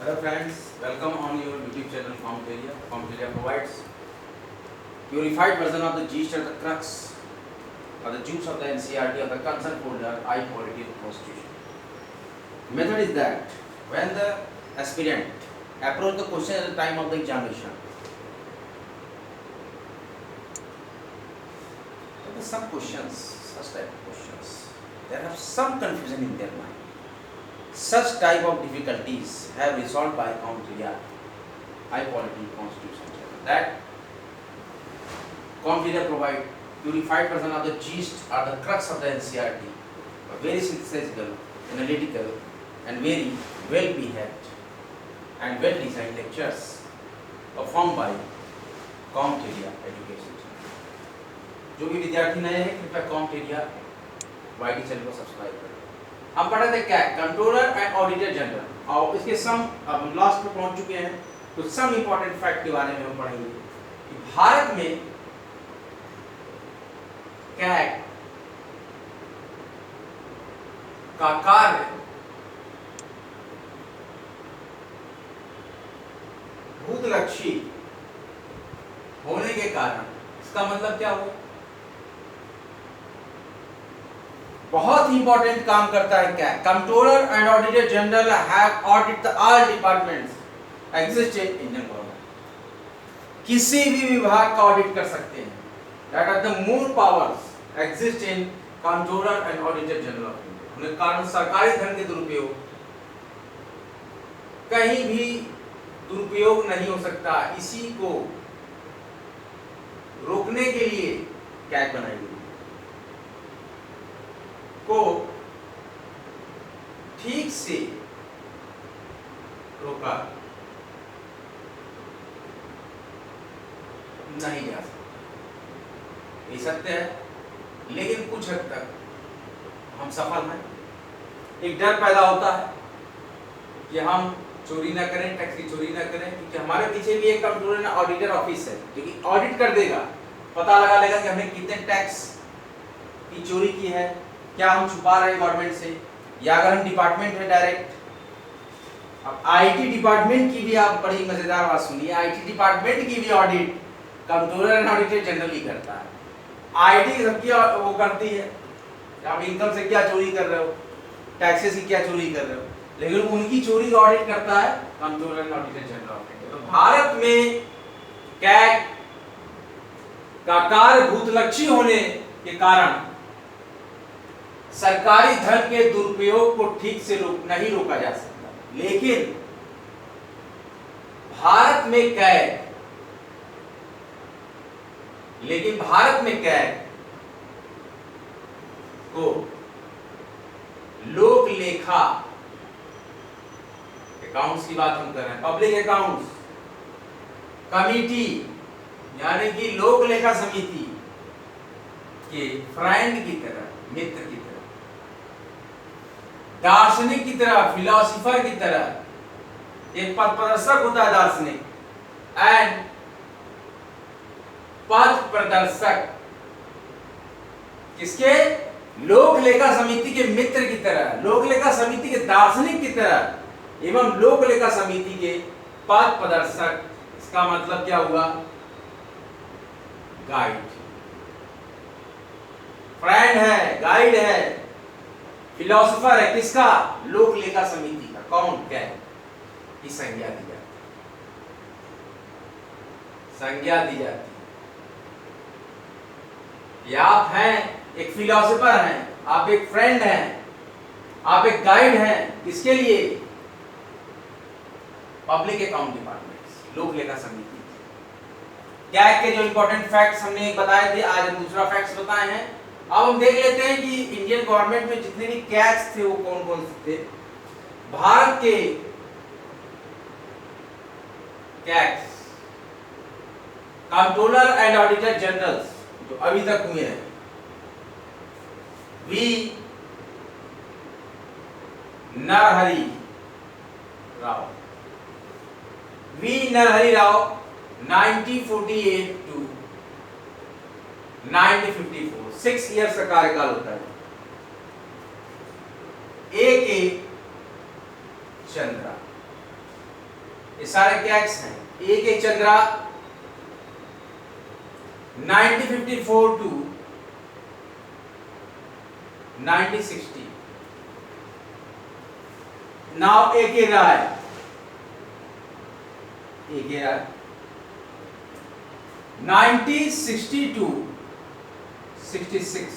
Hello friends, welcome on your YouTube channel Comteria. Comteria provides purified version of the gist or the crux or the juice of the NCERT of the concerned folder high quality of constitution. Method is that when the aspirant approach the question at the time of the examination, there are some questions, such type of questions, there have some confusion in their mind. Such type of difficulties have resolved by Comteria high quality constitution channel. That Comteria provide purified version of the gist or the crux of the NCERT, very synthesical, analytical, and very well behaved and well designed lectures performed by Comteria education channel. जो भी विद्यार्थी नए हैं कृपया Comteria YT channel को subscribe करें। हम पढ़े थे क्या, कंट्रोलर एंड ऑडिटर जनरल, और इसके सम अब लास्ट में पहुंच चुके हैं। तो सम इंपॉर्टेंट फैक्ट के बारे में हम पढ़ेंगे कि भारत में कैग का कार्य भूतलक्षी होने के कारण, इसका मतलब क्या हुआ, बहुत ही इंपॉर्टेंट काम करता है क्या, controller and auditor general have audit all departments exist in Indian government. किसी भी विभाग का ऑडिट कर सकते हैं। That are the more powers exist in controller and auditor general of India. उनके कारण सरकारी धन के दुरुपयोग कहीं भी दुरुपयोग नहीं हो सकता। इसी को रोकने के लिए कैग बनाई गई को ठीक से रोका नहीं जा सकता। ये सत्य है, लेकिन कुछ हद तक हम सफल हैं। एक डर पैदा होता है कि हम चोरी ना करें, टैक्स की चोरी ना करें, क्योंकि हमारे पीछे भी एक कंट्रोलर ऑडिटर ऑफिस है जो कि ऑडिट कर देगा, पता लगा लेगा कि हमने कितने टैक्स की चोरी की है, क्या हम छुपा रहे हैं गवर्नमेंट से, या अगर हम डिपार्टमेंट है डायरेक्ट। अब आईटी डिपार्टमेंट की भी आप बड़ी मजेदार बात सुनिए, आईटी डिपार्टमेंट की भी audit controller and auditor general ही करता है। आईटी सबकी वो करती है, आप इनकम से क्या चोरी कर रहे हो, टैक्सेस की क्या चोरी कर रहे हो, लेकिन उनकी चोरी का ऑडिट करता है controller and auditor general of India. तो भारत में कैग का कार्य भूतलक्षी होने के कारण सरकारी धन के दुरुपयोग को ठीक से नहीं रोका जा सकता। लेकिन भारत में कैग को लोक लेखा अकाउंट्स की बात हम कर रहे हैं, पब्लिक अकाउंट्स कमिटी यानी कि लोक लेखा समिति के फ्रेंड की तरह, मित्र की तरह, दार्शनिक की तरह, फिलोसोफर की तरह एक पथ प्रदर्शक होता है दार्शनिक, एंड पथ प्रदर्शक किसके, लोक लेखा समिति के मित्र की तरह, लोक लेखा समिति के दार्शनिक की तरह एवं लोक लेखा समिति के पथ प्रदर्शक। इसका मतलब क्या हुआ, गाइड, फ्रेंड है, गाइड है, फिलोसोफर है, किसका, लोक लेखा समिति का। कौन, कैग की संज्ञा दी जाती, संज्ञा दी जाती। या आप हैं एक फिलोसोफर हैं, आप एक फ्रेंड हैं, आप एक गाइड हैं, किसके लिए, पब्लिक अकाउंट डिपार्टमेंट, लोक लेखा समिति। कैग के जो इंपॉर्टेंट फैक्ट्स हमने बताए थे, आज हम दूसरा फैक्ट्स बताए हैं। अब हम देख लेते हैं कि इंडियन गवर्नमेंट में जितने भी कैग्स थे वो कौन कौन से थे। भारत के CAGs, controller and auditor generals जो अभी तक हुए हैं, V Narahari Rao, V Narahari Rao 1948 to 1954, 6 years का कार्यकाल होता है। ए के चंद्रा ये सारे कैक्स हैं। ए के Chandra 1954 to 1960। Now A K Rai 1960 to 66,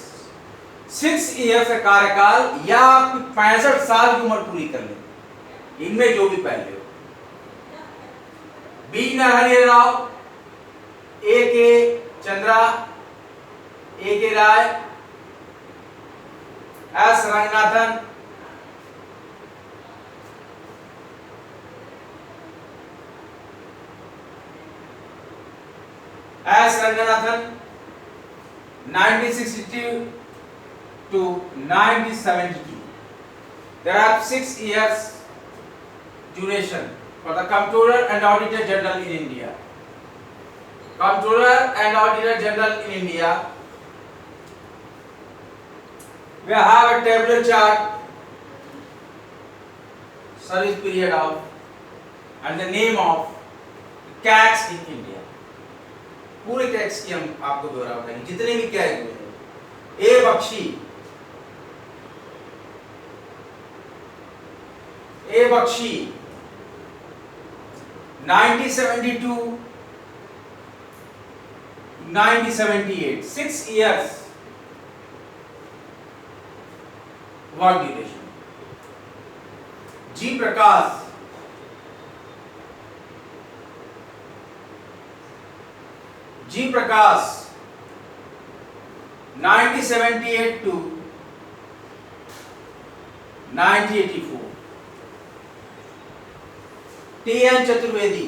6 year का कार्यकाल या 65 साल की उम्र पूरी कर ले, इनमें जो भी पहले हो। बी नरहरि राव, ए के Chandra, A K Rai, S Ranganathan, S Ranganathan 1962 to 1972. There are 6 years duration for the Comptroller and Auditor General in India. Comptroller and Auditor General in India, we have a tabular chart, service period of and the name of CAGs in India. पूरे tax की हम आपको ब्यौरा बताएंगे, जितने भी CAG हुए हैं। A Bakshi 1972 1978, 6 years work duration. G Prakash 1978 to 1984। T N. Chaturvedi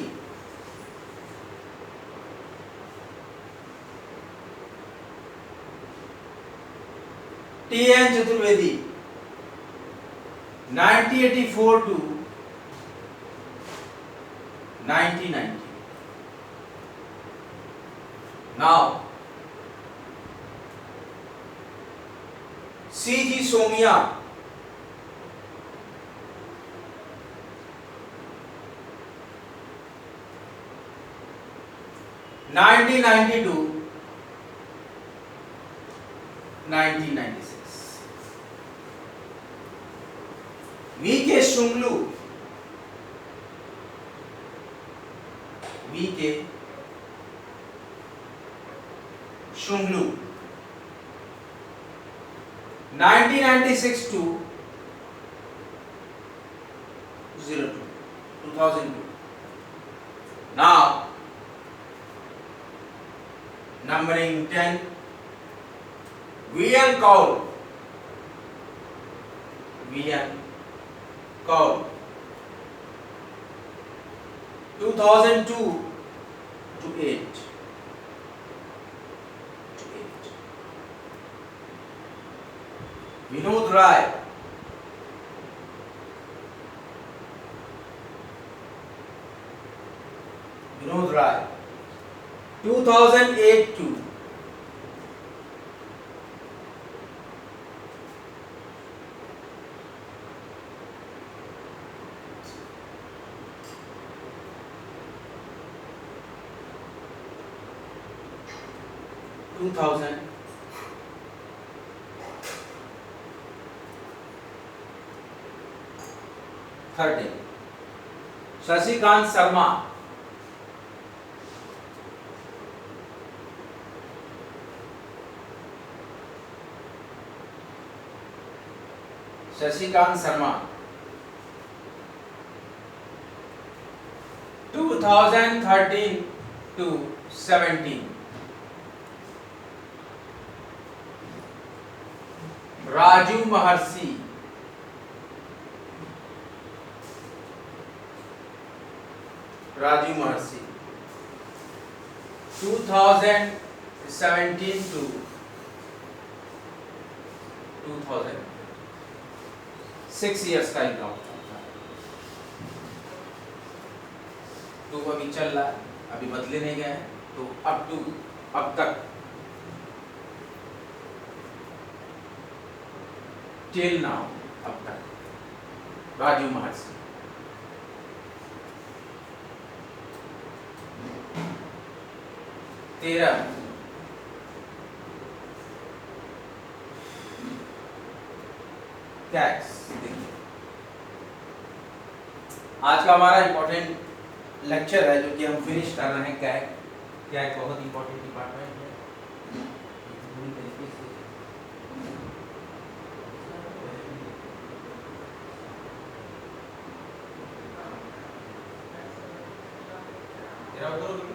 1984 to 1990। Now, C.G. Somia 1992 1996। V.K. Shunglu 1996 to 2002। Now, numbering 10, V.N. Kaul 2002 to 8। Vinod Rai 2008 to 2013। Shashikant Sharma 2013 to 17। Raju Maharshi 2017 to 2000, 6 years का एग्जाम तो अभी चल रहा है, अभी बदले नहीं गए, तो अब तक टिल नाउ अब तक राजू महर्षि। 13 कैक्स। आज का हमारा इंपॉर्टेंट लेक्चर है जो कि हम फिनिश कर रहे हैं कैक। कैक बहुत इंपॉर्टेंट डिपार्टमेंट है। पूरी तरीके से तेरा करो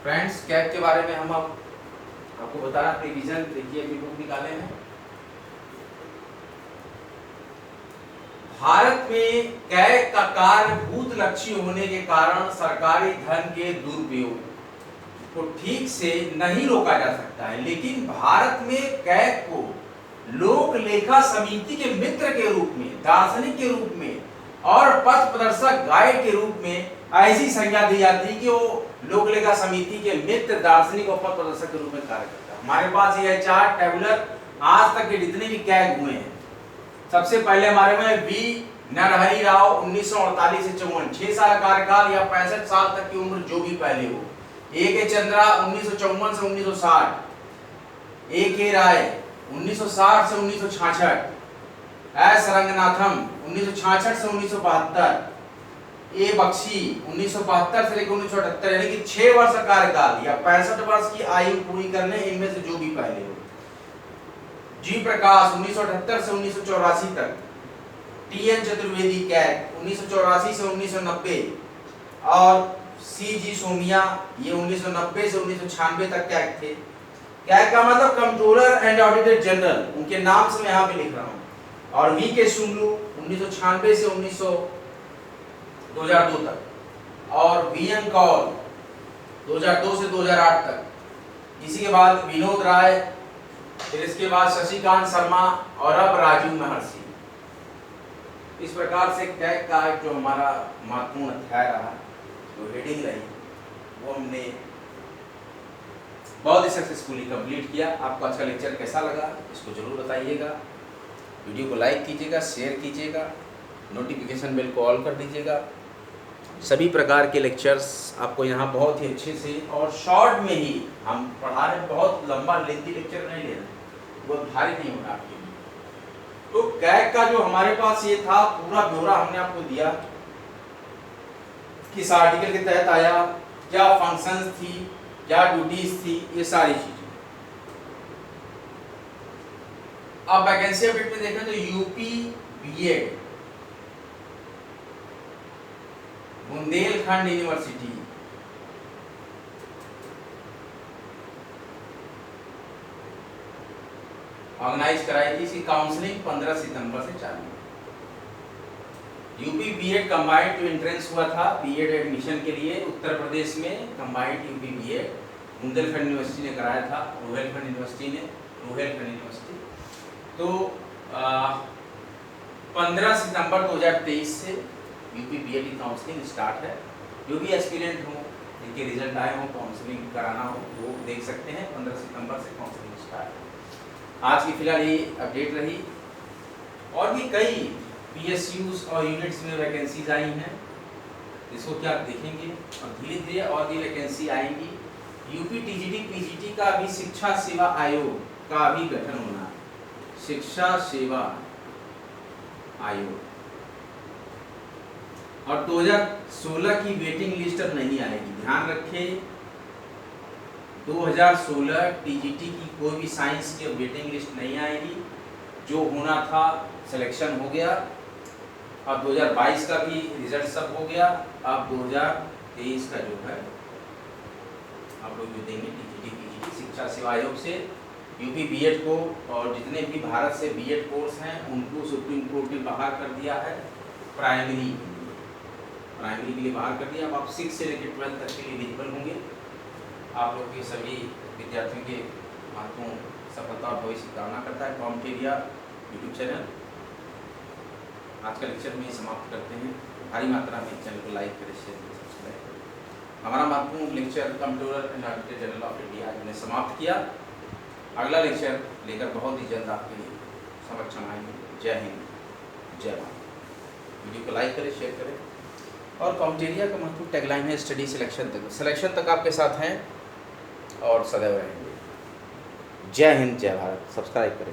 फ्रेंड्स कैप के बारे में हम अब आपको बता रहा प्रिविजन। देखिए अभी बुक निकाले हैं भारत में कैग का कार्य भूतलक्षी होने के कारण सरकारी धन के दुरुपयोग को ठीक से नहीं रोका जा सकता है, लेकिन भारत में कैग को लोक लेखा समिति के मित्र के रूप में, दार्शनिक के रूप में और पथ प्रदर्शक गाइड के रूप में ऐसी संज्ञा दी जाती है कि वो लोक लेखा समिति के मित्र, दार्शनिक और पथ प्रदर्शक के रूप में कार्य करता है। हमारे पास यह चार टेबुलर आज तक के जितने भी कैग हुए हैं, सबसे पहले हमारे में बी नरहरि राव 1948 से 54, 6 साल कार्यकाल या 65 साल तक की उम्र जो भी पहले हो। ए के चंद्रा 1954 से 1960, ए के राय 1960 से 1966, एस रंगनाथम 1966 से 1972, ए बख्शी 1972 से लेकर 1978, यानी कि 6 वर्ष का कार्यकाल या 65 वर्ष की आयु पूरी करने इनमें से जो भी पहले हो। जी प्रकाश 1978 से 1984 तक, टी एन चतुर्वेदी कैग 1984 से 1990 और सी जी सोमिया ये 1990 से 1996 तक कैग थे। कैग का मतलब कंट्रोलर एंड ऑडिटर जनरल, उनके नाम से मैं यहाँ पे लिख रहा हूँ। और वी के सुंगलू 1996 से 2002 तक और वी एन कौल 2002 से 2008 तक। इसी के बाद विनोद राय, फिर इसके बाद शशिकांत शर्मा और अब राजीव महर्षि। इस प्रकार से कैग का जो हमारा महत्वपूर्ण अध्याय रहा, जो हेडिंग रही, वो हमने बहुत ही सक्सेसफुली कंप्लीट किया। आपको आज का लेक्चर कैसा लगा इसको जरूर बताइएगा। वीडियो को लाइक कीजिएगा, शेयर कीजिएगा, नोटिफिकेशन बेल को ऑल कर दीजिएगा। सभी प्रकार के लेक्चर्स आपको यहाँ बहुत ही अच्छे से और शॉर्ट में ही हम पढ़ा रहे हैं। बहुत लंबा लेंथी लेक्चर नहीं ले रहे, बहुत भारी नहीं होगा आपके लिए। तो कैग का जो हमारे पास ये था पूरा ब्यौरा हमने आपको दिया, किस आर्टिकल के तहत आया, क्या फंक्शंस थी, क्या ड्यूटीज थी, ये सारी चीजें। अब वैकेंसी अपडेट में देखें तो UP B Ed Bundelkhand university organise कराई थी। इसकी काउंसलिंग 15 सितंबर से चालू। यूपी बीएड कंबाइंड जो एंट्रेंस हुआ था बीएड एडमिशन के लिए उत्तर प्रदेश में, combined UP B Ed Bundelkhand university ने कराया था, रोहिलखंड यूनिवर्सिटी। तो 15 सितंबर 2023 से यूपी बीएड की काउंसलिंग स्टार्ट है। जो भी एस्पिरेंट हो, जिनके रिजल्ट आए हो, काउंसलिंग कराना हो, वो देख सकते हैं। 15 सितंबर से काउंसलिंग स्टार्ट है। आज की फिलहाल ये अपडेट रही। और भी कई पीएसयूज और यूनिट्स में वैकेंसीज आई हैं, इसको क्या आप देखेंगे और धीरे धीरे और भी वैकेंसी आएंगी। यूपी टीजीटी पीजीटी का भी शिक्षा सेवा आयोग का भी गठन होना, शिक्षा सेवा आयोग। और 2016 की वेटिंग लिस्ट अब नहीं आएगी, ध्यान रखें। 2016 टीजीटी की कोई भी साइंस की वेटिंग लिस्ट नहीं आएगी। जो होना था सिलेक्शन हो गया। अब 2022 का भी रिजल्ट सब हो गया। अब 2023 का जो है आप लोग जो देंगे टीजीटी पीजीटी शिक्षा सेवा आयोग से यूपी बीएड को, और जितने भी भारत से बीएड कोर्स हैं उनको सुप्रीम कोर्ट ने बाहर कर दिया है। प्राइमरी के लिए बाहर कर दिया। अब आप 6 से लेकर 12 तक के लिए एलिजिबल होंगे। आप लोग के सभी विद्यार्थियों के महत्वपूर्ण सफलता और भविष्य की कामना करता है कॉम्टेरिया यूट्यूब चैनल। आज का लेक्चर में समाप्त करते हैं। भारी मात्रा में चैनल को लाइक करें, शेयर करें, सब्सक्राइब करें। हमारा महत्वपूर्ण lecture computer and auditor general of India हमने समाप्त किया। अगला लेक्चर लेकर बहुत ही जल्द आपके लिए समक्ष हम आएंगे। जय हिंद, जय भारत। वीडियो को लाइक करें, शेयर करें। और कॉम्टेरिया का महत्वपूर्ण टैगलाइन है स्टडी सिलेक्शन तक आपके साथ हैं और सदैव रहेंगे। जय हिंद, जय भारत। सब्सक्राइब करें।